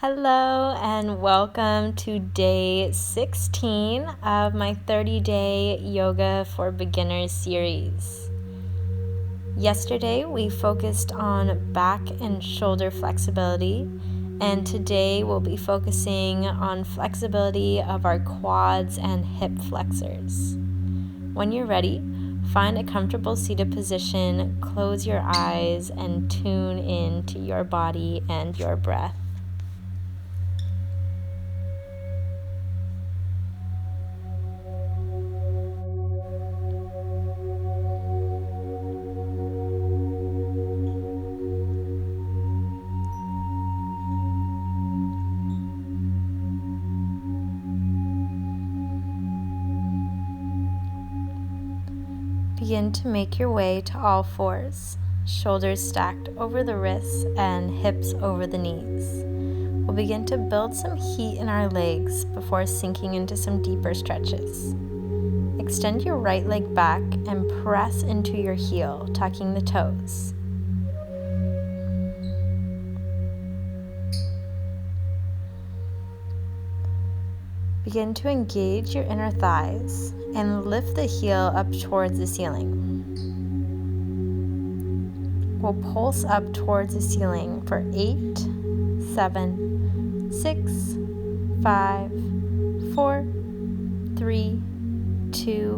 Hello and welcome to day 16 of my 30-day Yoga for Beginners series. Yesterday we focused on back and shoulder flexibility, and today we'll be focusing on flexibility of our quads and hip flexors. When you're ready, find a comfortable seated position, close your eyes, and tune in to your body and your breath. Begin to make your way to all fours, shoulders stacked over the wrists and hips over the knees. We'll begin to build some heat in our legs before sinking into some deeper stretches. Extend your right leg back and press into your heel, tucking the toes. Begin to engage your inner thighs and lift the heel up towards the ceiling. We'll pulse up towards the ceiling for 8, 7, 6, 5, 4, 3, 2,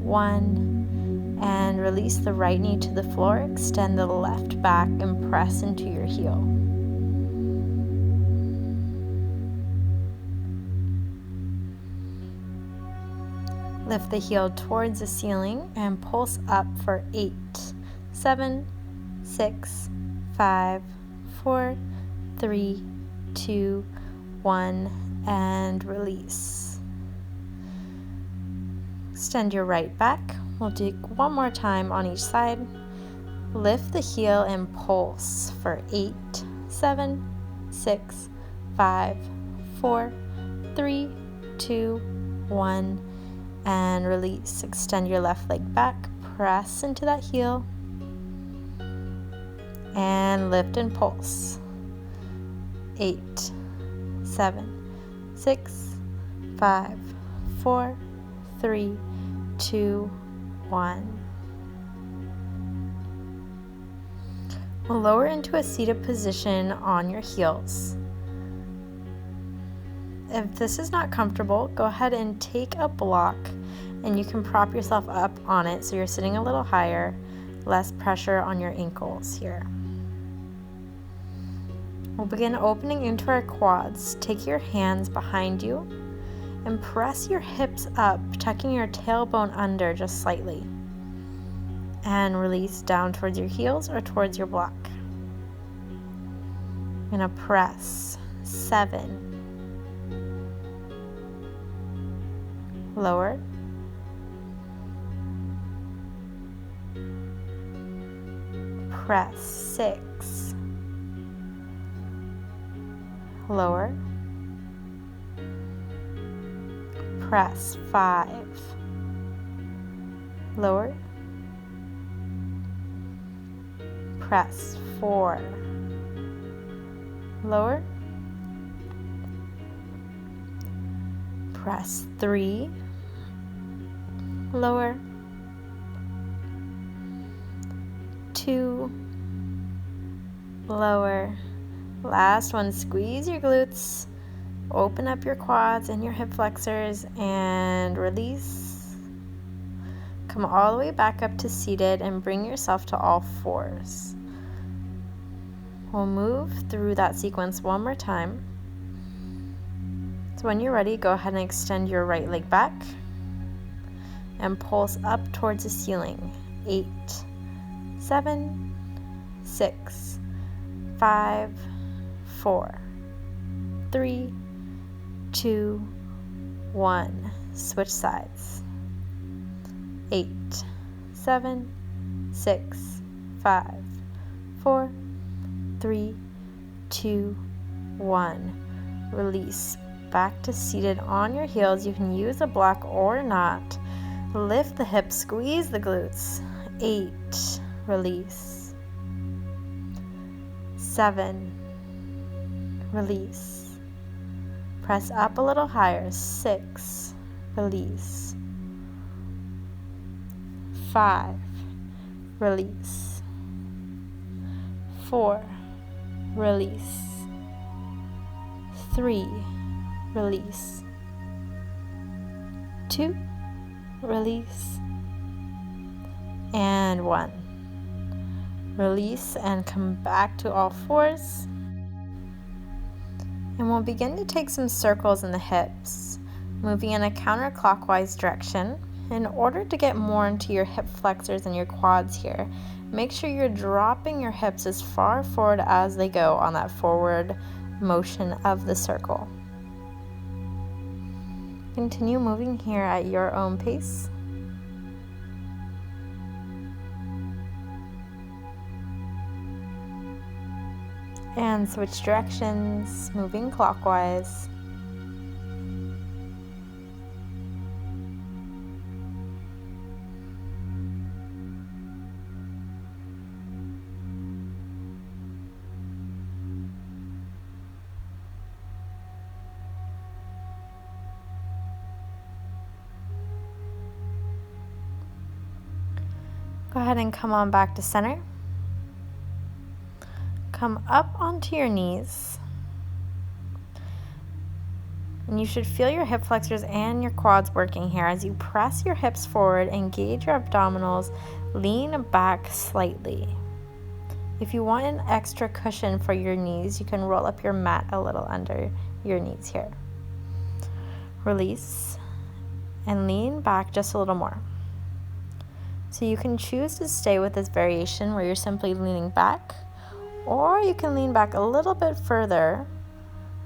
1, and release the right knee to the floor. Extend the left back and press into your heel. Lift the heel towards the ceiling and pulse up for 8, 7, 6, 5, 4, 3, 2, 1, and release. Extend your right back. We'll do one more time on each side. Lift the heel and pulse for 8, 7, 6, 5, 4, 3, 2, 1, and release. Extend your left leg back, press into that heel, and lift and pulse. 8, 7, 6, 5, 4, 3, 2, 1. We'll lower into a seated position on your heels. If this is not comfortable, go ahead and take a block and you can prop yourself up on it so you're sitting a little higher, less pressure on your ankles here. We'll begin opening into our quads. Take your hands behind you and press your hips up, tucking your tailbone under just slightly. And release down towards your heels or towards your block. I'm going to press 7. Lower. Press 6. Lower. Press 5. Lower. Press 4. Lower. Press 3. Lower. 2. Lower. Last one, squeeze your glutes, open up your quads and your hip flexors, and release. Come all the way back up to seated and bring yourself to all fours. We'll move through that sequence one more time. So when you're ready, go ahead and extend your right leg back and pulse up towards the ceiling. 8, 7, 6, 5, 4, 3, 2, 1. Switch sides. 8, 7, 6, 5, 4, 3, 2, 1. Release. Back to seated on your heels. You can use a block or not. Lift the hips, squeeze the glutes. 8, release. 7, release. Press up a little higher. 6, release. 5, release. 4, release. 3, release. 2, release. And 1. Release and come back to all fours. And we'll begin to take some circles in the hips, moving in a counterclockwise direction. In order to get more into your hip flexors and your quads here, make sure you're dropping your hips as far forward as they go on that forward motion of the circle. Continue moving here at your own pace. And switch directions, moving clockwise. Go ahead and come on back to center. Come up onto your knees. And you should feel your hip flexors and your quads working here as you press your hips forward, engage your abdominals, lean back slightly. If you want an extra cushion for your knees, you can roll up your mat a little under your knees here. Release and lean back just a little more. So you can choose to stay with this variation where you're simply leaning back, or you can lean back a little bit further.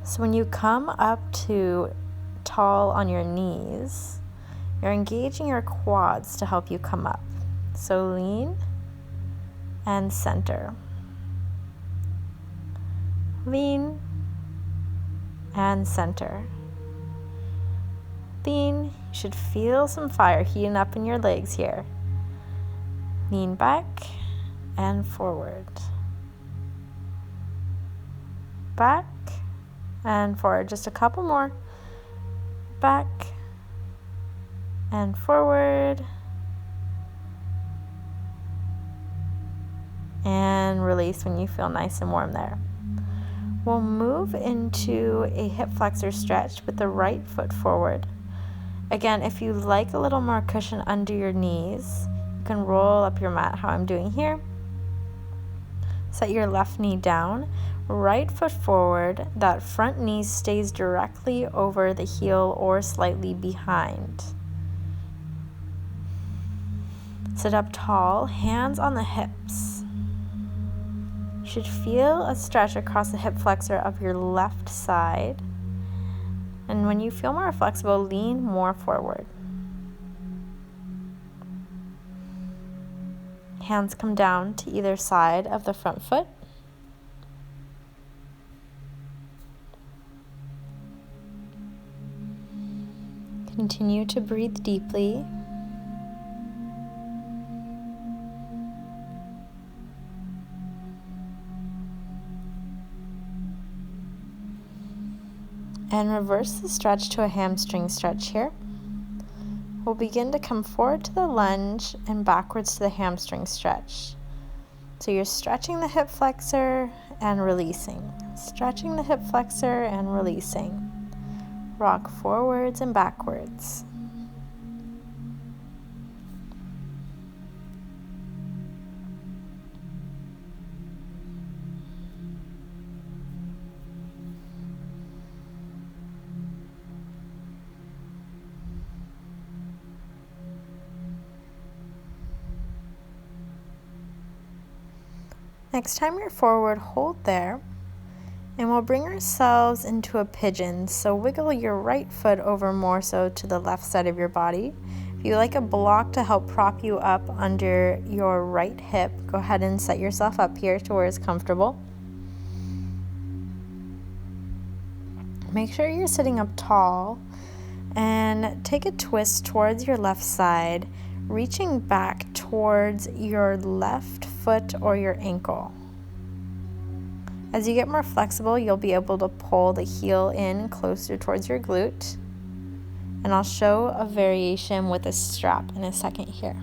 So when you come up to tall on your knees, you're engaging your quads to help you come up. So lean and center. Lean and center. Lean. You should feel some fire heating up in your legs here. Lean back and forward. Back and forward. Just a couple more. Back and forward. And release when you feel nice and warm there. We'll move into a hip flexor stretch with the right foot forward. Again, if you like a little more cushion under your knees, you can roll up your mat how I'm doing here. Set your left knee down, right foot forward, that front knee stays directly over the heel or slightly behind. Sit up tall, hands on the hips. You should feel a stretch across the hip flexor of your left side. And when you feel more flexible, lean more forward. Hands come down to either side of the front foot. Continue to breathe deeply. And reverse the stretch to a hamstring stretch here. We'll begin to come forward to the lunge and backwards to the hamstring stretch. So you're stretching the hip flexor and releasing. Stretching the hip flexor and releasing. Rock forwards and backwards. Next time you're forward, hold there, and we'll bring ourselves into a pigeon. So wiggle your right foot over more so to the left side of your body. If you like a block to help prop you up under your right hip, go ahead and set yourself up here to where it's comfortable. Make sure you're sitting up tall and take a twist towards your left side, reaching back towards your left foot or your ankle. As you get more flexible, you'll be able to pull the heel in closer towards your glute. And I'll show a variation with a strap in a second here.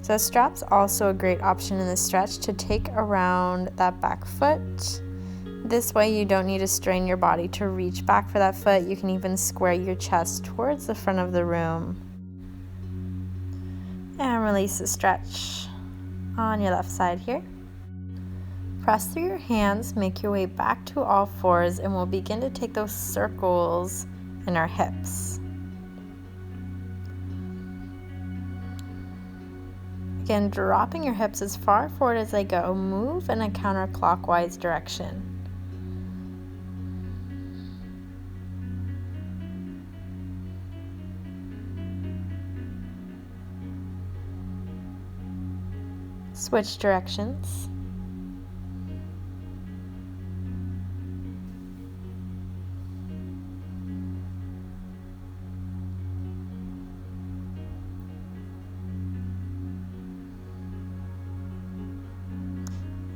So a strap's also a great option in this stretch to take around that back foot. This way you don't need to strain your body to reach back for that foot. You can even square your chest towards the front of the room. And release the stretch on your left side here. Press through your hands, make your way back to all fours, and we'll begin to take those circles in our hips. Again, dropping your hips as far forward as they go. Move in a counterclockwise direction. Switch directions.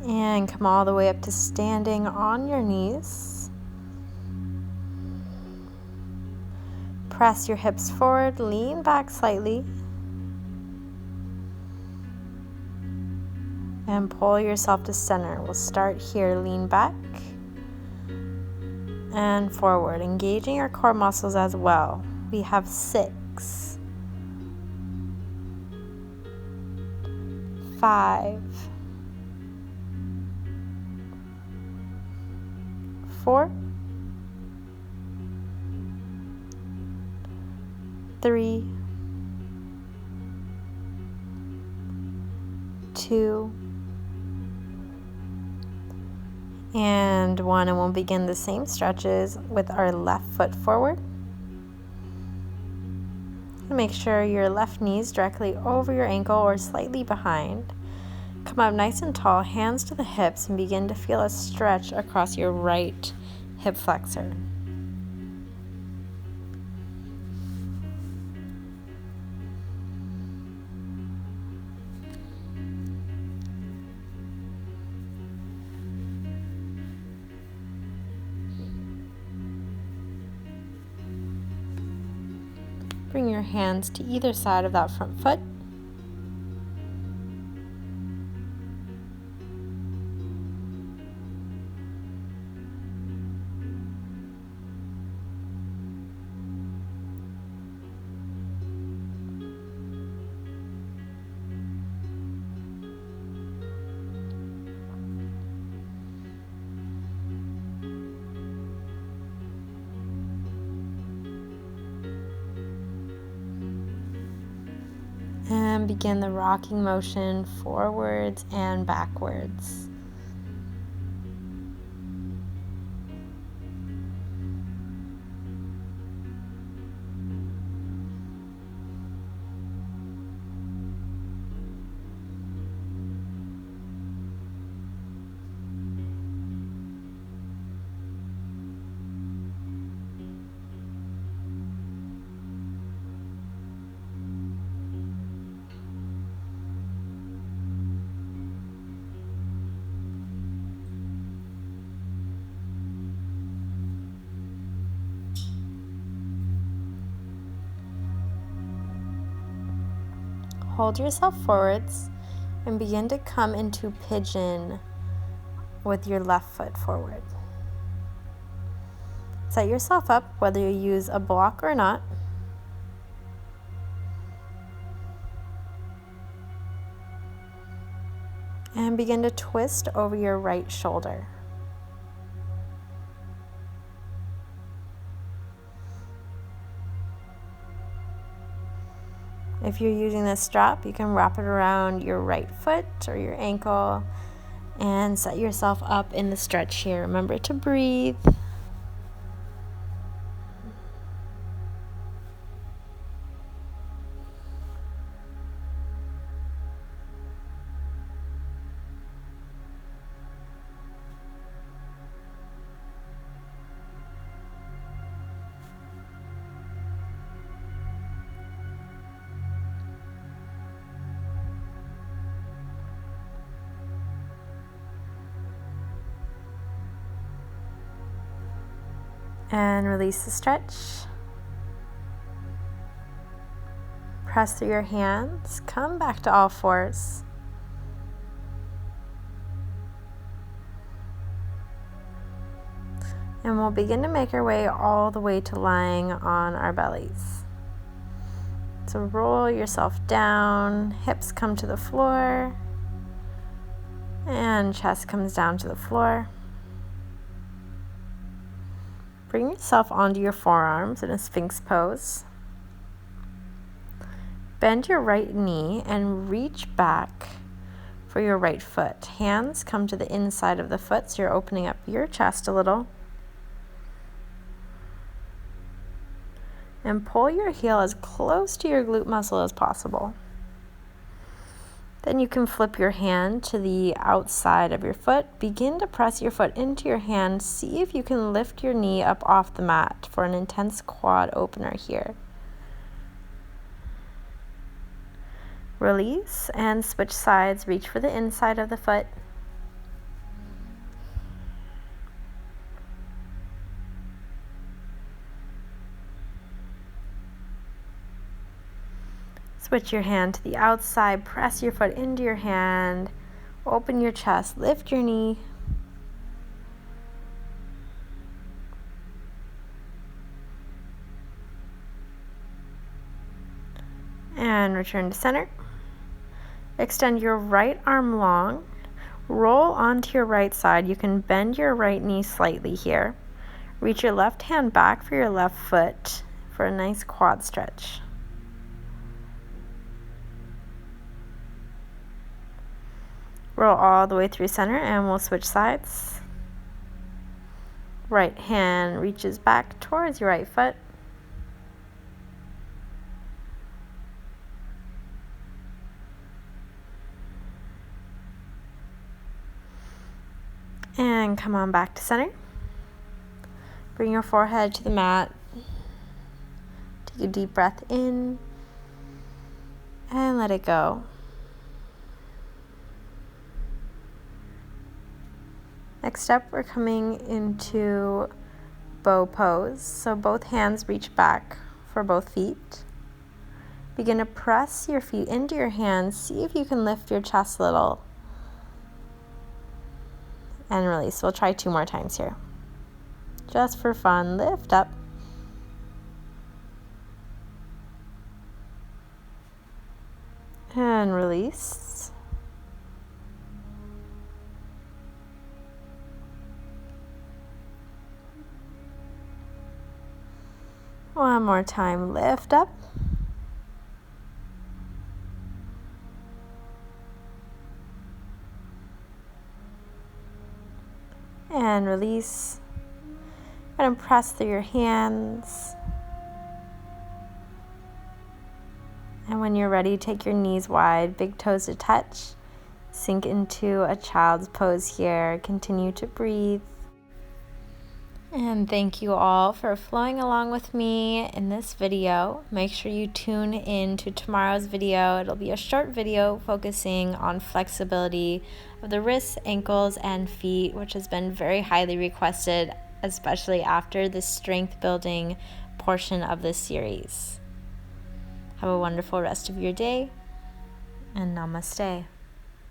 And come all the way up to standing on your knees. Press your hips forward, lean back slightly. And pull yourself to center. We'll start here, lean back and forward, engaging your core muscles as well. We have 6, 5, 4, 3, 2, and 1, and we'll begin the same stretches with our left foot forward. Make sure your left knee is directly over your ankle or slightly behind. Come up nice and tall, hands to the hips, and begin to feel a stretch across your right hip flexor. Bring your hands to either side of that front foot. And begin the rocking motion forwards and backwards. Hold yourself forwards and begin to come into pigeon with your left foot forward. Set yourself up whether you use a block or not. And begin to twist over your right shoulder. If you're using this strap, you can wrap it around your right foot or your ankle and set yourself up in the stretch here. Remember to breathe. And release the stretch. Press through your hands. Come back to all fours. And we'll begin to make our way all the way to lying on our bellies. So roll yourself down, hips come to the floor, and chest comes down to the floor. Bring yourself onto your forearms in a Sphinx pose. Bend your right knee and reach back for your right foot. Hands come to the inside of the foot, so you're opening up your chest a little. And pull your heel as close to your glute muscle as possible. Then you can flip your hand to the outside of your foot. Begin to press your foot into your hand. See if you can lift your knee up off the mat for an intense quad opener here. Release and switch sides. Reach for the inside of the foot. Switch your hand to the outside, press your foot into your hand, open your chest, lift your knee. And return to center. Extend your right arm long, roll onto your right side. You can bend your right knee slightly here. Reach your left hand back for your left foot for a nice quad stretch. Roll all the way through center and we'll switch sides. Right hand reaches back towards your right foot. And come on back to center. Bring your forehead to the mat. Take a deep breath in and let it go. Next up, we're coming into bow pose. So both hands reach back for both feet. Begin to press your feet into your hands. See if you can lift your chest a little. And release. We'll try 2 more times here. Just for fun, lift up. And release. One more time, lift up. And release. And press through your hands. And when you're ready, take your knees wide, big toes to touch. Sink into a child's pose here. Continue to breathe. And thank you all for flowing along with me in this video. Make sure you tune in to tomorrow's video. It'll be a short video focusing on flexibility of the wrists, ankles, and feet, which has been very highly requested, especially after the strength building portion of this series. Have a wonderful rest of your day, and namaste.